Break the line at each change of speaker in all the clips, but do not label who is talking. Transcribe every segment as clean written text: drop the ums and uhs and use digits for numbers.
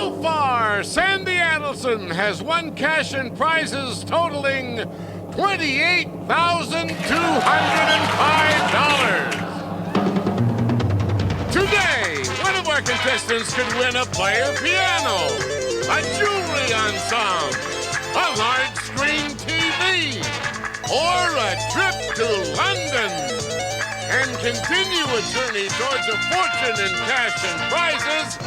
So far, Sandy Adelson has won cash and prizes totaling $28,205. Today, one of our contestants could win a player piano, a jewelry ensemble, a large screen TV, or a trip to London, and continue a journey towards a fortune in cash and prizes,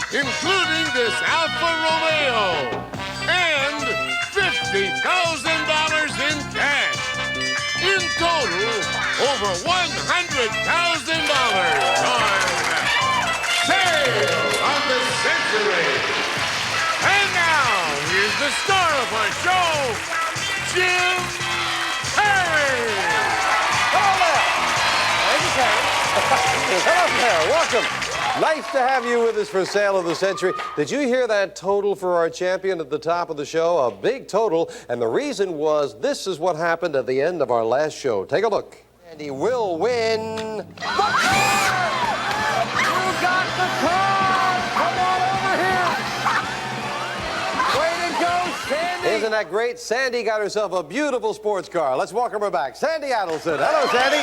including this Alfa Romeo, and $50,000 in cash. In total, over $100,000 on Sale of the Century. And now, here's the star of our show, Jim Perry.
Hello there. Thank you, Perry. Hello there. Welcome. Nice to have you with us for Sale of the Century. Did you hear that total for our champion at the top of the show? A big total. And the reason was this is what happened at the end of our last show. Take a look. And he will win the car! You got the car! Come on over here! Way to go, Sandy! Isn't that great? Sandy got herself a beautiful sports car. Let's welcome her back. Sandy Adelson. Hello, Sandy.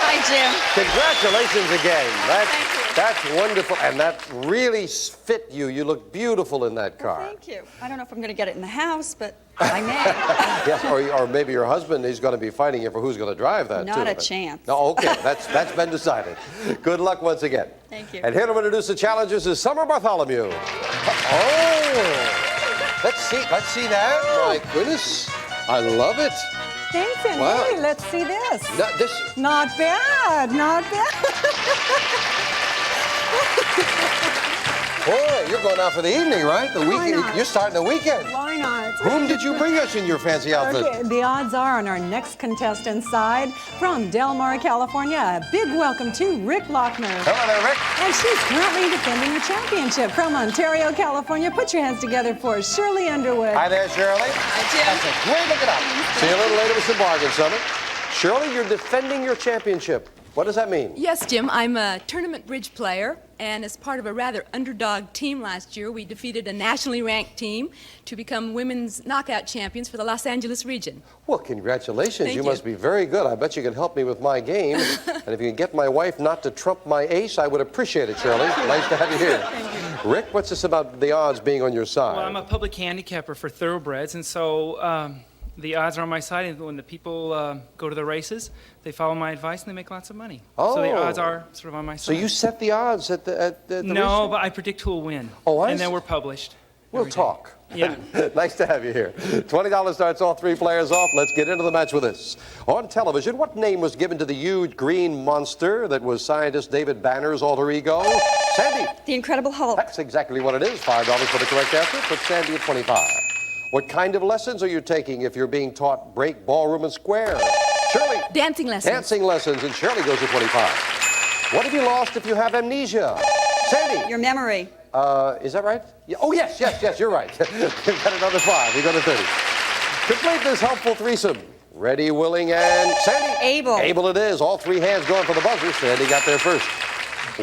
Hi, Jim.
Congratulations again.
Thank you.
That's wonderful, and that really fit you. You look beautiful in that car.
Well, thank you. I don't know if I'm going to get it in the house, but I may.
Yes, or maybe your husband, he's going to be fighting you for who's going to drive that,
Not
too.
a chance.
No, okay, that's been decided. Good luck once again.
Thank you.
And here to introduce the challengers is Summer Bartholomew. Oh, let's see that. My goodness, I love it.
Thanks, and
Wow.
hey, let's see this.
Now, this.
Not bad, not bad.
Boy, you're going out for the evening, right? The
Why
weekend.
not?
You're starting the weekend.
Why not?
Whom did you bring us in your fancy outfit?
Okay, the odds are on our next contestant's side, from Del Mar, California, a big welcome to Rick Lochner.
Hello there, Rick.
And she's currently defending the championship from Ontario, California. Put your hands together for Shirley Underwood.
Hi there, Shirley.
Hi, Jim.
That's a great looking out. See you a little later with some bargains, Summer. Shirley, you're defending your championship. What does that mean?
Yes, Jim. I'm a tournament bridge player, and as part of a rather underdog team last year, we defeated a nationally ranked team to become women's knockout champions for the Los Angeles region.
Well, congratulations.
Thank
you
you.
must be very good. I bet you can help me with my game. And if you can get my wife not to trump my ace, I would appreciate it, Shirley. Nice to have you here. Rick, what's this about the odds being on your side?
Well, I'm a public handicapper for thoroughbreds, and so the odds are on my side. And when the people go to the races, they follow my advice and they make lots of money. So the
Oh.
odds are sort of on my side.
So you set the odds at the
No,
race?
but I predict who will win.
Oh, I
And then
see.
we're published.
We'll
every day.
talk.
Yeah.
Nice to have you here. $20 starts all three players off. Let's get into the match with this. On television, what name was given to the huge green monster that was scientist David Banner's alter ego? Sandy.
The Incredible Hulk.
That's exactly what it is. $5 for the correct answer. Put Sandy at 25. What kind of lessons are you taking if you're being taught break, ballroom, and square? Shirley.
Dancing lessons.
Dancing lessons, and Shirley goes to 25. What have you lost if you have amnesia? Sandy.
Your memory.
Is that right? Yeah. Oh, yes, you're right. You've got another 5. You go to 30. Complete this helpful threesome. Ready, willing, and Sandy.
Able.
Able it is. All three hands going for the buzzer. Sandy got there first.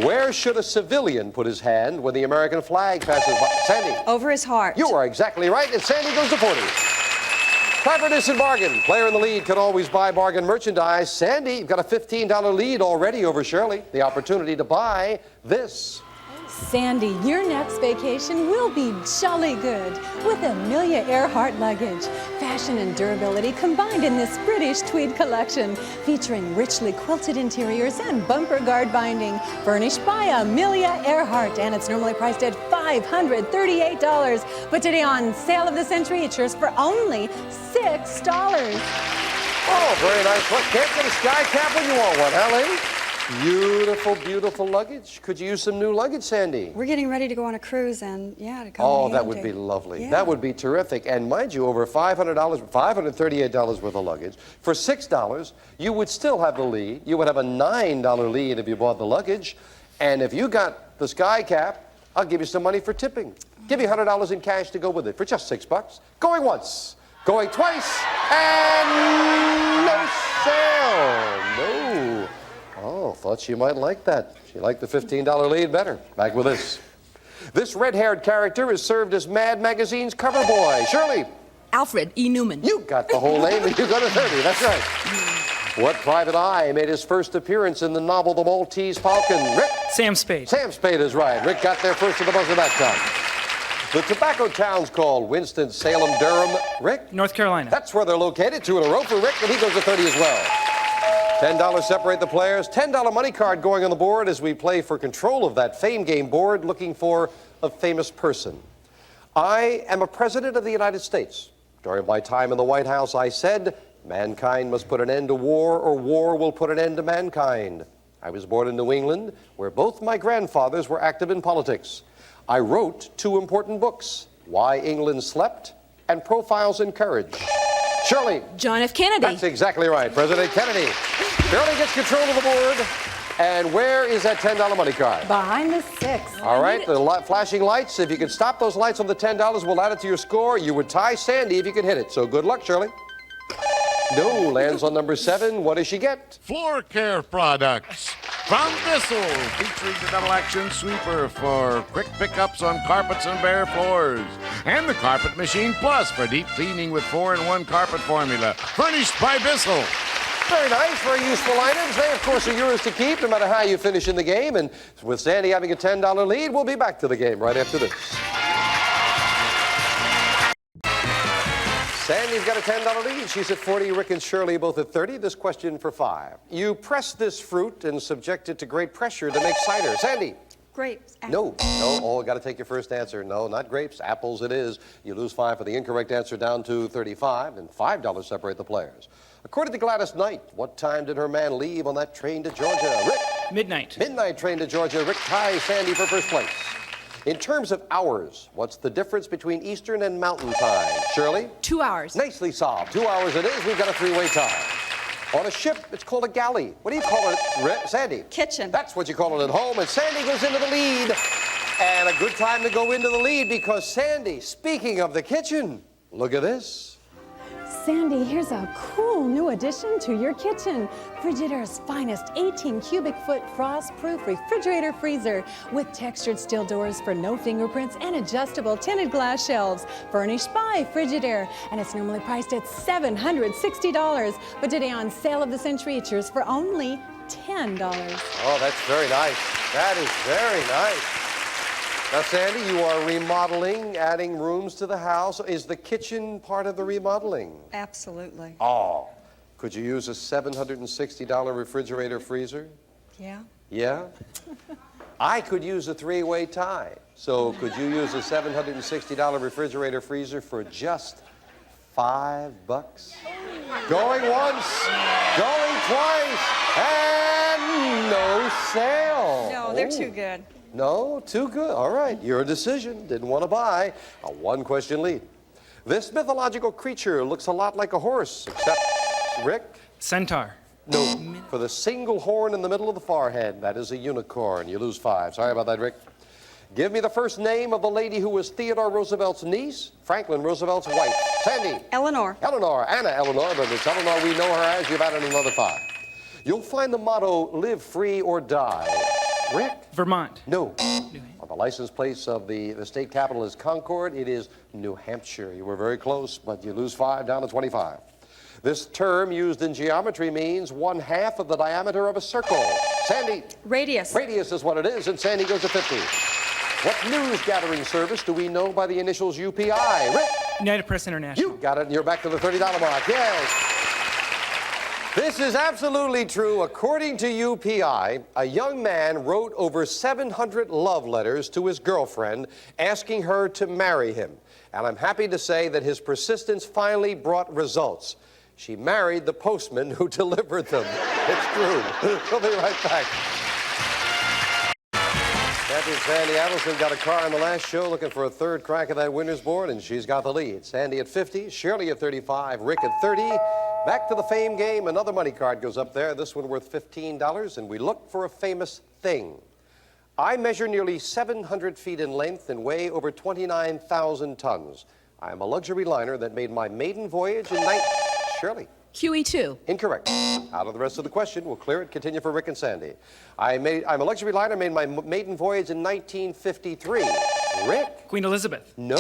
Where should a civilian put his hand when the American flag passes by? Sandy.
Over his heart.
You are exactly right, and Sandy goes to 40. Time for Distant Bargain. Player in the lead can always buy bargain merchandise. Sandy, you've got a $15 lead already over Shirley. The opportunity to buy this.
Sandy, your next vacation will be jolly good with Amelia Earhart luggage. Fashion and durability combined in this British tweed collection, featuring richly quilted interiors and bumper guard binding, furnished by Amelia Earhart, and it's normally priced at $538. But today on Sale of the Century, it's yours for only $6.
Oh, very nice. What, can't get a sky cap when you want one, huh, lady? Beautiful, beautiful luggage. Could you use some new luggage, Sandy?
We're getting ready to go on a cruise, and yeah, to come.
Oh,
in
that would
handy.
be lovely.
Yeah.
That would be terrific. And mind you, over $500, $538 worth of luggage. For $6, you would still have the lead. You would have a $9 lead if you bought the luggage. And if you got the sky cap, I'll give you some money for tipping. Give you $100 in cash to go with it for just $6. Going once, going twice, and no sale. No. Oh, thought she might like that. She liked the $15 lead better. Back with this. This red-haired character is served as Mad Magazine's cover boy. Shirley.
Alfred E. Newman.
You got the whole name and you go to 30. That's right. What private eye made his first appearance in the novel The Maltese Falcon? Rick.
Sam Spade.
Sam Spade is right. Rick got there first at the buzzer that time. The tobacco town's called Winston-Salem, Durham. Rick?
North Carolina.
That's where they're located. 2 in a row for Rick, and he goes to 30 as well. $10 separate the players. $10 money card going on the board as we play for control of that fame game board, looking for a famous person. I am a president of the United States. During my time in the White House, I said, mankind must put an end to war, or war will put an end to mankind. I was born in New England, where both my grandfathers were active in politics. I wrote 2 important books, Why England Slept and Profiles in Courage. Shirley.
John F. Kennedy.
That's exactly right, President Kennedy. Shirley gets control of the board. And where is that $10 money card?
Behind the 6.
All right, the flashing lights. If you could stop those lights on the $10, we'll add it to your score. You would tie Sandy if you could hit it. So good luck, Shirley. No, lands on number 7. What does she get?
Floor care products from Bissell, featuring the double action sweeper for quick pickups on carpets and bare floors, and the Carpet Machine Plus for deep cleaning with 4-in-1 carpet formula, furnished by Bissell.
Very nice, very useful items. They, of course, are yours to keep no matter how you finish in the game. And with Sandy having a $10 lead, we'll be back to the game right after this. Sandy's got a $10 lead. She's at 40. Rick and Shirley both at 30. This question for 5. You press this fruit and subject it to great pressure to make cider. Sandy.
Grapes.
No. Oh, got to take your first answer. No, not grapes. Apples it is. You lose 5 for the incorrect answer, down to 35, and $5 separate the players. According to Gladys Knight, what time did her man leave on that train to Georgia? Rick.
Midnight.
Midnight train to Georgia. Rick ties Sandy for first place. In terms of hours, what's the difference between Eastern and Mountain Time? Shirley?
2 hours.
Nicely solved. 2 hours it is. We've got a 3-way tie. On a ship, it's called a galley. What do you call it, Sandy?
Kitchen.
That's what you call it at home. And Sandy goes into the lead. And a good time to go into the lead because Sandy, speaking of the kitchen, look at this.
Sandy, here's a cool new addition to your kitchen. Frigidaire's finest 18 cubic foot frost-proof refrigerator freezer with textured steel doors for no fingerprints and adjustable tinted glass shelves. Furnished by Frigidaire, and it's normally priced at $760. But today on Sale of the Century, it's yours for only $10.
Oh, that's very nice. That is very nice. Now, Sandy, you are remodeling, adding rooms to the house. Is the kitchen part of the remodeling?
Absolutely.
Oh, could you use a $760 refrigerator freezer?
Yeah.
Yeah? I could use a 3-way tie. So could you use a $760 refrigerator freezer for just $5? Going once, going twice, and no sale.
No, they're
Oh.
too good.
No, too good. All right, your decision. Didn't want to buy. A 1-question lead. This mythological creature looks a lot like a horse, except, Rick?
Centaur.
No, for the single horn in the middle of the forehead. That is a unicorn. You lose 5. Sorry about that, Rick. Give me the first name of the lady who was Theodore Roosevelt's niece, Franklin Roosevelt's wife. Sandy.
Eleanor.
Eleanor. Anna Eleanor, but it's Eleanor we know her as. You've added another 5. You'll find the motto, live free or die. Rick?
Vermont.
No. On the license plates of the state capital is Concord. It is New Hampshire. You were very close, but you lose 5, down to 25. This term used in geometry means 1/2 of the diameter of a circle. Sandy.
Radius.
Radius is what it is, and Sandy goes to 50. What news gathering service do we know by the initials UPI? Rick?
United Press International.
You got it, and you're back to the $30 mark. Yes. This is absolutely true. According to UPI, a young man wrote over 700 love letters to his girlfriend asking her to marry him. And I'm happy to say that his persistence finally brought results. She married the postman who delivered them. It's true. We'll be right back. Champion Sandy Adelson got a car in the last show, looking for a 3rd crack at that winner's board, and she's got the lead. Sandy at 50, Shirley at 35, Rick at 30. Back to the fame game. Another money card goes up there, this one worth $15, and we look for a famous thing. I measure nearly 700 feet in length and weigh over 29,000 tons. I am a luxury liner that made my maiden voyage in Shirley.
QE2.
Incorrect. Out of the rest of the question. We'll clear it. Continue for Rick and Sandy. I'm a luxury liner, made my maiden voyage in 1953. Rick?
Queen Elizabeth.
No.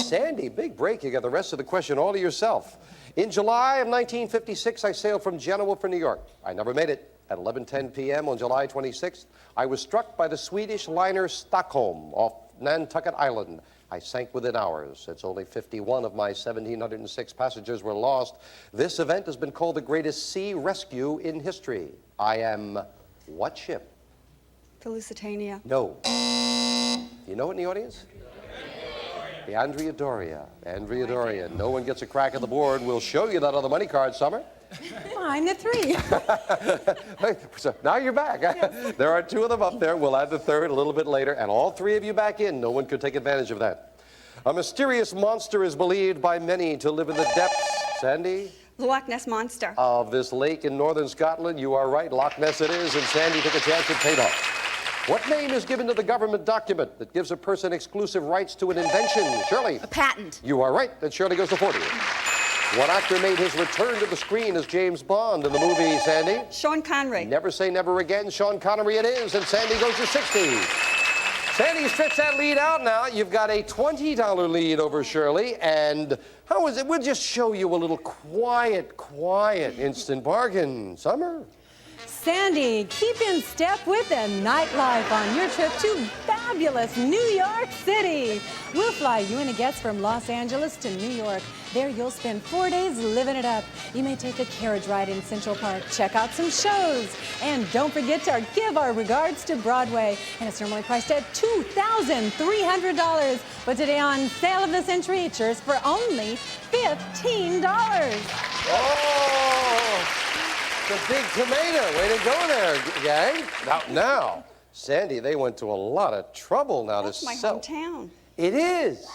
Sandy, big break. You got the rest of the question all to yourself. In July of 1956, I sailed from Genoa for New York. I never made it. At 11:10 p.m. on July 26th, I was struck by the Swedish liner Stockholm off Nantucket Island. I sank within hours. Since only 51 of my 1,706 passengers were lost, this event has been called the greatest sea rescue in history. I am what ship?
The Lusitania.
No. You know it in the audience? The Andrea Doria. Andrea Doria. No one gets a crack at the board. We'll show you that on the money card, Summer.
Fine, the 3.
So now you're back. Yes. There are 2 of them up there. We'll add the 3rd a little bit later, and all 3 of you back in. No one could take advantage of that. A mysterious monster is believed by many to live in the depths, Sandy,
The Loch Ness Monster.
of this lake in northern Scotland. You are right. Loch Ness it is, and Sandy took a chance and paid off. What name is given to the government document that gives a person exclusive rights to an invention? Shirley.
A patent.
You are right. Then Shirley goes to 40. What actor made his return to the screen as James Bond in the movie, Sandy?
Sean Connery.
Never say never again. Sean Connery it is, and Sandy goes to 60. Sandy stretched that lead out now. You've got a $20 lead over Shirley, and how is it? We'll just show you a little quiet instant bargain. Summer?
Sandy, keep in step with the nightlife on your trip to fabulous New York City. We'll fly you and a guest from Los Angeles to New York. There you'll spend 4 days living it up. You may take a carriage ride in Central Park, check out some shows, and don't forget to give our regards to Broadway. And it's normally priced at $2,300, but today on Sale of the Century, it's yours for only $15.
Oh! The big tomato. Way to go there, gang. Now, Sandy, they went to a lot of trouble now
That's
to
my
sell.
hometown.
It is.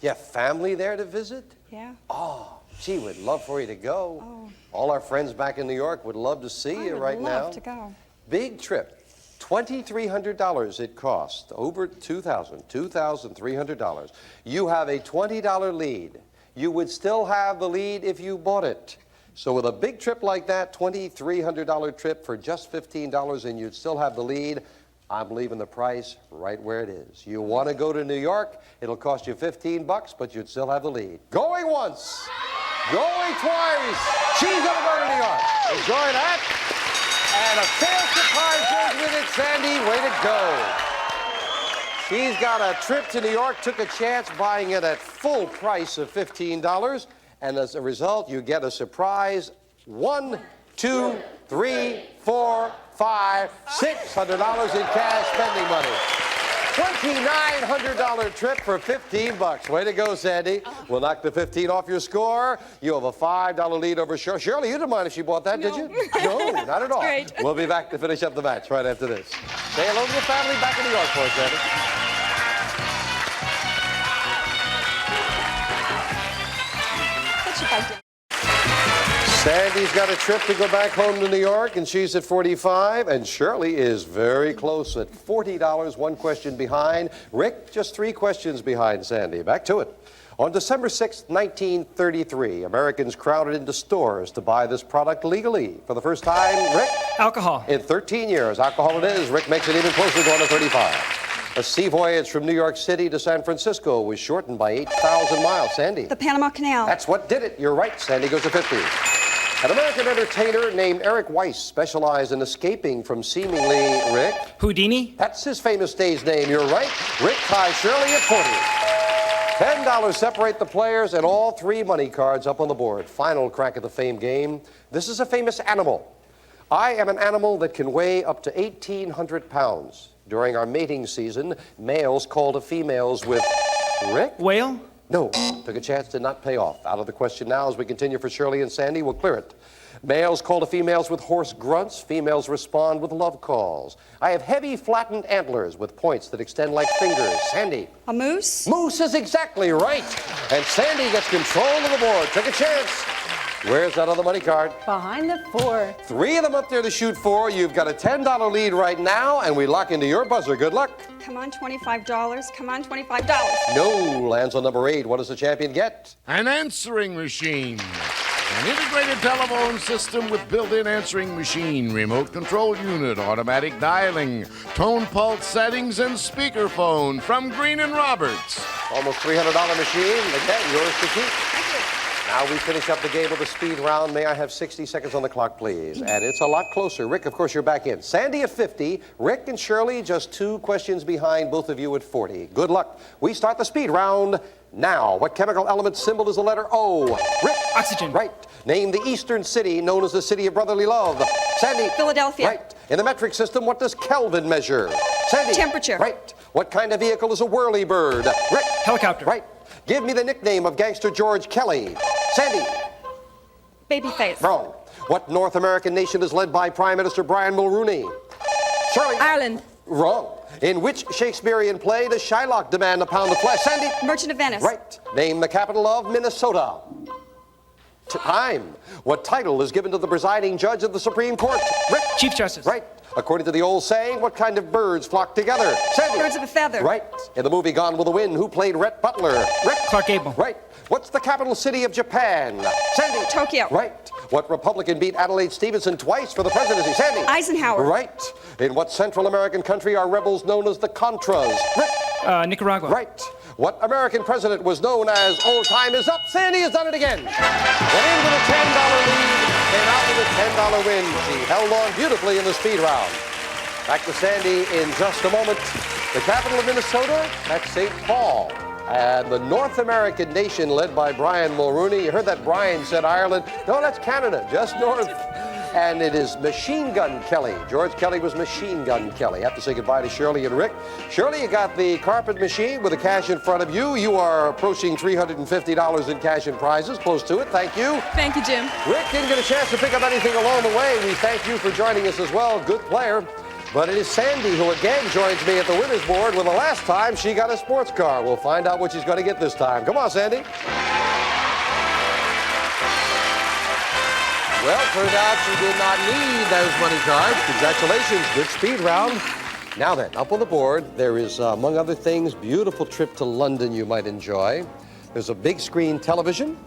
You have family there to visit?
Yeah.
Oh, gee, we'd love for you to go.
Oh.
All our friends back in New York would love to see you right now.
I would love to go.
Big trip. $2,300 it cost. Over $2,300. You have a $20 lead. You would still have the lead if you bought it. So with a big trip like that, $2,300 trip for just $15, and you'd still have the lead, I'm leaving the price right where it is. You want to go to New York, it'll cost you $15, but you'd still have the lead. Going once, going twice. She's going to go to New York. Enjoy that. And a sales surprise goes with it, Sandy. Way to go. She's got a trip to New York, took a chance buying it at full price of $15. And as a result, you get a surprise $1, 2, 3, 4, 5, $600 in cash spending money. $2,900 trip for $15. Way to go, Sandy. We'll knock the 15 off your score. You have a $5 lead over Shirley. Shirley, you didn't mind if she bought that, did you? No, not at all.
Great.
We'll be back to finish up the match right after this. Say hello to the family back in New York for us, Sandy. Sandy's got a trip to go back home to New York, and she's at 45, and Shirley is very close at $40, 1 question behind. Rick, just 3 questions behind Sandy. Back to it. On December 6, 1933, Americans crowded into stores to buy this product legally. For the first time, Rick?
Alcohol.
In 13 years, alcohol it is. Rick makes it even closer, going to 35. A sea voyage from New York City to San Francisco was shortened by 8,000 miles. Sandy?
The Panama Canal.
That's what did it. You're right. Sandy goes to 50. An American entertainer named Eric Weiss specialized in escaping from seemingly, Rick?
Houdini.
That's his famous stage name. You're right. Rick ties Shirley at 40. $10 separate the players, and all 3 money cards up on the board. Final crack at the fame game. This is a famous animal. I am an animal that can weigh up to 1,800 pounds. During our mating season, males call to females with, Rick?
Whale.
No, took a chance, did not pay off. Out of the question now as we continue for Shirley and Sandy. We'll clear it. Males call to females with hoarse grunts. Females respond with love calls. I have heavy, flattened antlers with points that extend like fingers. Sandy?
A moose.
Moose is exactly right. And Sandy gets control of the board. Took a chance. Where's that other money card?
Behind the 4.
3 of them up there to shoot for. You've got a $10 lead right now, and we lock into your buzzer. Good luck.
Come on, $25. Come on, $25.
No, lands on number 8. What does the champion get?
An answering machine. An integrated telephone system with built-in answering machine, remote control unit, automatic dialing, tone pulse settings, and speakerphone from Green & Roberts.
Almost $300 machine. Again, yours to keep. Now we finish up the game with the speed round. May I have 60 seconds on the clock, please? And it's a lot closer. Rick, of course, you're back in. Sandy at 50. Rick and Shirley just 2 questions behind, both of you at 40. Good luck. We start the speed round now. What chemical element symbol is the letter O? Rick.
Oxygen.
Right. Name the eastern city known as the city of brotherly love. Sandy.
Philadelphia.
Right. In the metric system, what does Kelvin measure? Sandy.
Temperature.
Right. What kind of vehicle is a whirlybird? Rick.
Helicopter.
Right. Give me the nickname of gangster George Kelly. Sandy.
Babyface.
Wrong. What North American nation is led by Prime Minister Brian Mulroney? Shirley.
Ireland.
Wrong. In which Shakespearean play does Shylock demand a pound of flesh? Sandy.
Merchant of Venice.
Right. Name the capital of Minnesota. Time. What title is given to the presiding judge of the Supreme Court? Rick.
Chief Justice.
Right. According to the old saying, what kind of birds flock together? Sandy.
Birds of a feather.
Right. In the movie Gone with the Wind, who played Rhett Butler? Rick.
Clark Gable.
Right. What's the capital city of Japan? Sandy.
Tokyo.
Right. What Republican beat Adelaide Stevenson twice for the presidency? Sandy.
Eisenhower.
Right. In what Central American country are rebels known as the Contras? Rick.
Nicaragua.
Right. What American president was known as "Oh, time is up"? Sandy has done it again. Went in with a $10 lead, came out with a $10 win. She held on beautifully in the speed round. Back to Sandy in just a moment. The capital of Minnesota, that's St. Paul. And the North American nation led by Brian Mulroney. You heard that Brian said Ireland. No, that's Canada, just north. And it is Machine Gun Kelly. George Kelly was Machine Gun Kelly. Have to say goodbye to Shirley and Rick. Shirley, you got the carpet machine with the cash in front of you. You are approaching $350 in cash and prizes, close to it. Thank you.
Thank you, Jim.
Rick didn't get a chance to pick up anything along the way. We thank you for joining us as well. Good player. But it is Sandy who again joins me at the winner's board when the last time she got a sports car. We'll find out what she's going to get this time. Come on, Sandy. Well, turned out she did not need those money cards. Congratulations. Good speed round. Now then, up on the board, there is, among other things, beautiful trip to London you might enjoy. There's a big screen television.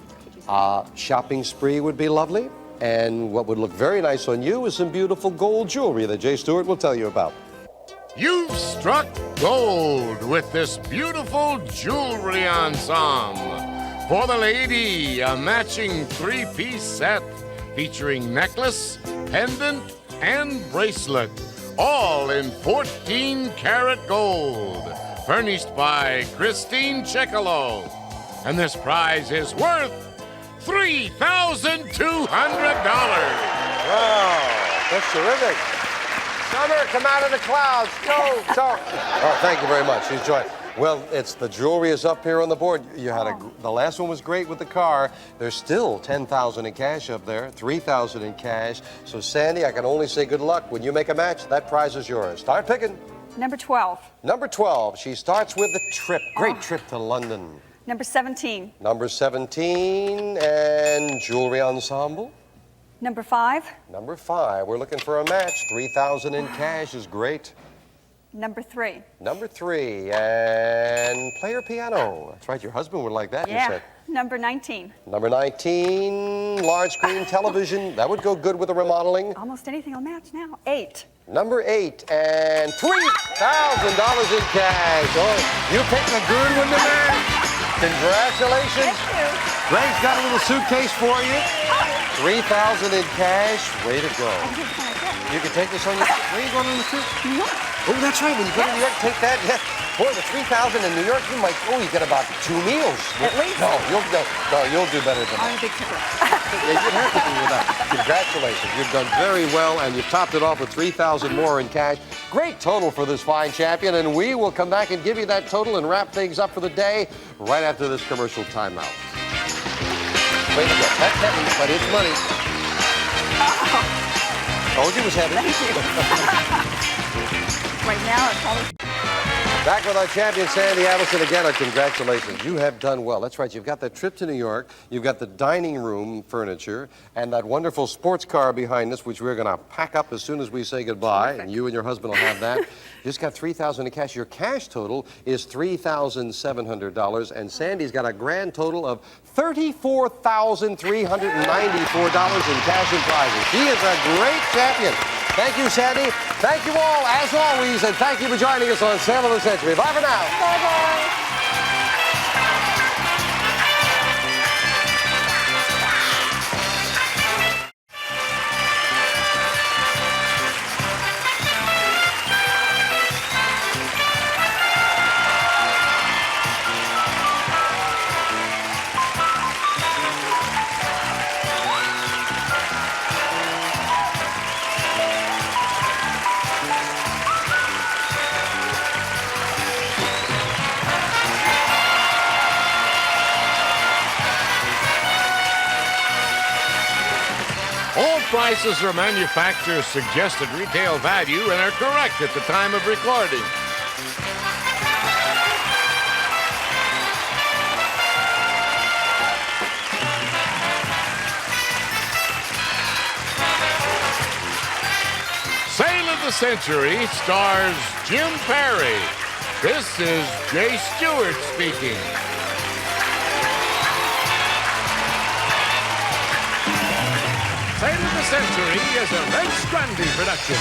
Shopping spree would be lovely. And what would look very nice on you is some beautiful gold jewelry that Jay Stewart will tell you about.
You've struck gold with this beautiful jewelry ensemble. For the lady, a matching 3-piece set featuring necklace, pendant, and bracelet, all in 14-karat gold, furnished by Christine Chekalo. And this prize is worth $3,200.
Wow, that's terrific. Summer, come out of the clouds. Go, go. Oh, thank you very much. She's joined. Well, it's the jewelry is up here on the board. You had the last one was great with the car. There's still $10,000 in cash up there, $3,000 in cash. So, Sandy, I can only say good luck. When you make a match, that prize is yours. Start picking.
Number 12.
Number 12. She starts with the trip. Great trip to London.
Number 17.
Number 17 and jewelry ensemble.
Number 5.
Number 5. We're looking for a match. $3,000 in cash is great.
Number 3.
Number 3 and player piano. That's right. Your husband would like that. You
Yeah.
said.
Number 19.
Number 19, large screen television. That would go good with the remodeling.
Almost anything will match now. 8.
Number 8 and $3,000 in cash. Oh, you picked a good one, man. Congratulations.
Thank you.
Greg's got a little suitcase for you. $3,000 in cash. Way to go. You can take this on your. Where are you going on the trip?
New York.
Oh, that's right. When you go to New York, take that. Yeah. Boy, the $3,000 in New York, you might. Oh, you get about 2 meals.
At least.
No, you'll do better than
I'm
that.
a big tipper.
Yeah, you'd have to do with that. Congratulations. You've done very well, and you've topped it off with $3,000 more in cash. Great total for this fine champion, and we will come back and give you that total and wrap things up for the day right after this commercial timeout. Way to go. That's heavy, but it's money. Told you it was heavy.
Thank you. Right now, it's probably.
Back with our champion, Sandy Allison. Again, our congratulations. You have done well. That's right. You've got that trip to New York. You've got the dining room furniture and that wonderful sports car behind us, which we're going to pack up as soon as we say goodbye. And you and your husband will have that. You just got $3,000 in cash. Your cash total is $3,700. And Sandy's got a grand total of $34,394 in cash and prizes. She is a great champion. Thank you, Sandy. Thank you all, as always, and thank you for joining us on Sale of the Century. Bye for now.
Bye-bye.
All prices are manufacturer's suggested retail value and are correct at the time of recording. Sale of the Century stars Jim Perry. This is Jay Stewart speaking. Sale of the Century is a Red Scrandy production.